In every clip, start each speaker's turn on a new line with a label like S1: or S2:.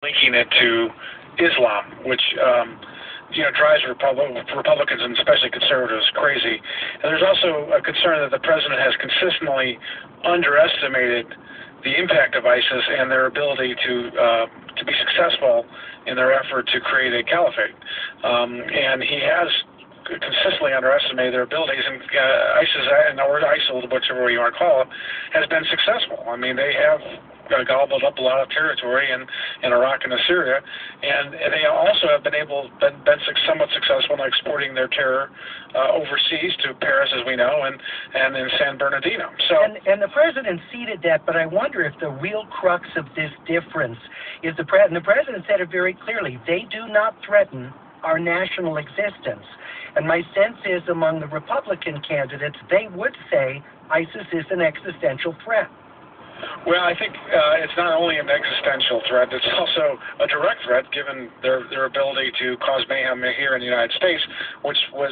S1: linking it to Islam, which drives Republicans and especially conservatives crazy. And there's also a concern that the president has consistently underestimated the impact of ISIS and their ability to be successful in their effort to create a caliphate. And he has consistently underestimated their abilities, and ISIS, or ISIL, whichever way you want to call it, has been successful. I mean, they have gobbled up a lot of territory in Iraq and Syria, and they also have been somewhat successful in exporting their terror overseas to Paris, as we know, and in San Bernardino. So,
S2: and the president ceded that, but I wonder if the real crux of this difference is the president said it very clearly. They do not threaten our national existence. And my sense is among the Republican candidates, they would say ISIS is an existential threat.
S1: Well, I think it's not only an existential threat, it's also a direct threat given their ability to cause mayhem here in the United States, which was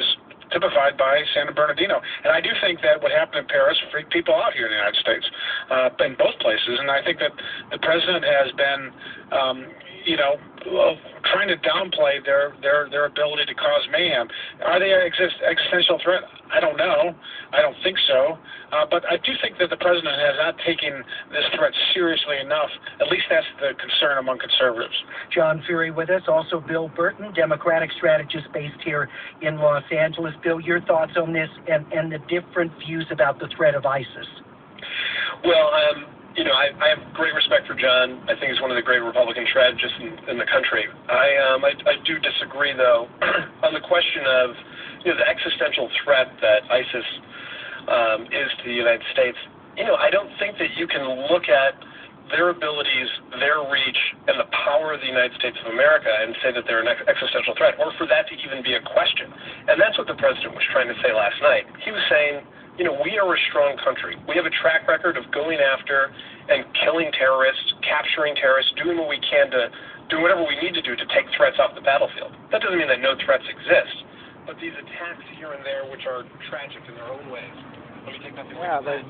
S1: typified by San Bernardino. And I do think that what happened in Paris freaked people out here in the United States, in both places. And I think that the president has been trying to downplay their ability to cause mayhem. Are they an existential threat? I don't know. I don't think so. But I do think that the president has not taken this threat seriously enough. At least that's the concern among conservatives.
S2: John Fury with us. Also Bill Burton, Democratic strategist based here in Los Angeles. Bill, your thoughts on this and the different views about the threat of ISIS?
S3: Well, I have great respect for John. I think he's one of the great Republican strategists in the country. I do disagree, though, on the question of the existential threat that ISIS is to the United States. I don't think that you can look at their abilities, their reach, and the power of the United States of America and say that they're an existential threat, or for that to even be a question. And that's what the president was trying to say last night. He was saying, we are a strong country. We have a track record of going after and killing terrorists, capturing terrorists, doing what we can to do whatever we need to do to take threats off the battlefield. That doesn't mean that no threats exist, but these attacks here and there, which are tragic in their own ways. Let me take nothing away from that.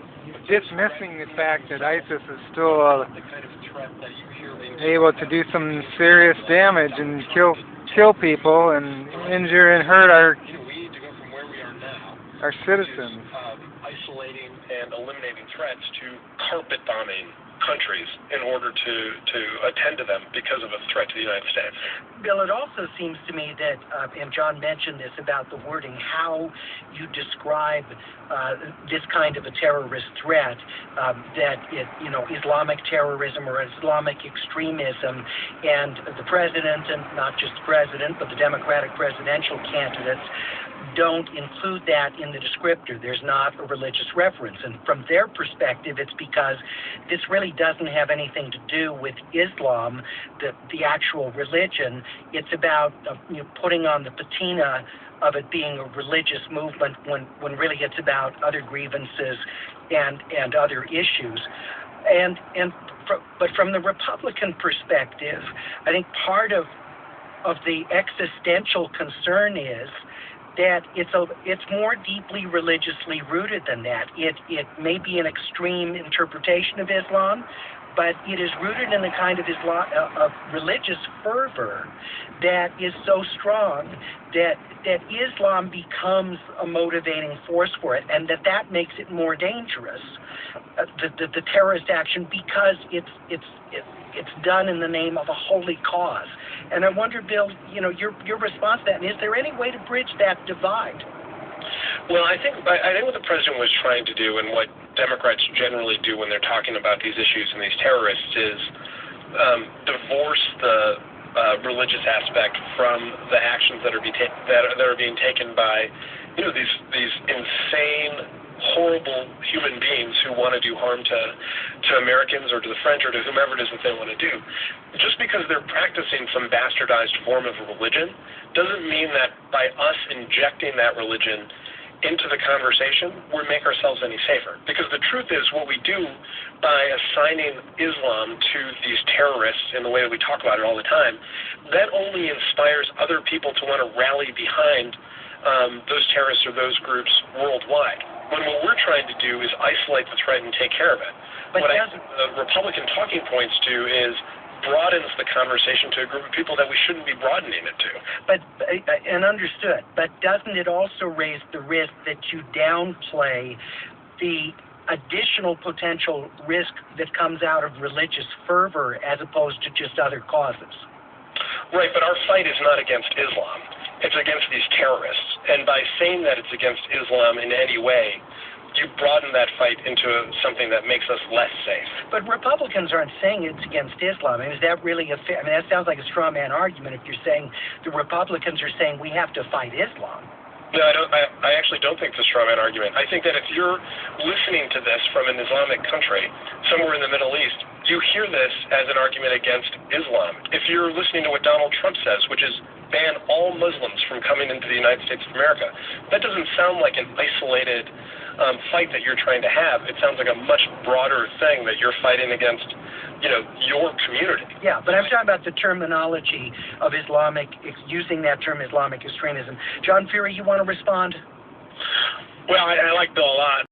S4: Dismissing the fact that ISIS is still able to do some serious damage and kill people and injure and hurt our citizens.
S3: Isolating and eliminating threats to carpet bombing countries in order to attend to them because of a threat to the United States.
S2: Bill, it also seems to me that, and John mentioned this about the wording, how you describe this kind of a terrorist threat, that Islamic terrorism or Islamic extremism, and the president, and not just the president, but the Democratic presidential candidates, don't include that in the descriptor. There's not a religious reference. And from their perspective, it's because this really doesn't have anything to do with Islam, the actual religion. It's about putting on the patina of it being a religious movement when really it's about other grievances and other issues. But from the Republican perspective, I think part of the existential concern is that it's more deeply religiously rooted than that. It may be an extreme interpretation of Islam, but it is rooted in the kind of religious fervor that is so strong that Islam becomes a motivating force for it, and that makes it more dangerous, the terrorist action, because it's done in the name of a holy cause. And I wonder, Bill, your response to that, and is there any way to bridge that divide?
S3: Well, I think what the president was trying to do, and what Democrats generally do when they're talking about these issues and these terrorists, is divorce the religious aspect from the actions that are being taken by these insane, horrible human beings who want to do harm to Americans or to the French or to whomever it is that they want to do. Just because they're practicing some bastardized form of religion doesn't mean that by us injecting that religion into the conversation, we make ourselves any safer. Because the truth is, what we do by assigning Islam to these terrorists in the way that we talk about it all the time, that only inspires other people to want to rally behind those terrorists or those groups worldwide. When what we're trying to do is isolate the threat and take care of it. But what the Republican talking points do is broadens the conversation to a group of people that we shouldn't be broadening it to.
S2: But and understood. But doesn't it also raise the risk that you downplay the additional potential risk that comes out of religious fervor as opposed to just other causes?
S3: Right, but our fight is not against Islam. It's against these terrorists. And by saying that it's against Islam in any way, you broaden that fight into something that makes us less safe.
S2: But Republicans aren't saying it's against Islam. I mean, is that really a fair? I mean, that sounds like a straw man argument if you're saying the Republicans are saying we have to fight Islam.
S3: No, I actually don't think it's a straw man argument. I think that if you're listening to this from an Islamic country, somewhere in the Middle East, you hear this as an argument against Islam. If you're listening to what Donald Trump says, which is ban all Muslims from coming into the United States of America, that doesn't sound like an isolated fight that you're trying to have. It sounds like a much broader thing that you're fighting against, your community.
S2: Yeah, but I'm talking about the terminology of using that term Islamic extremism. John Fury, you want to respond?
S1: Well, I like Bill a lot.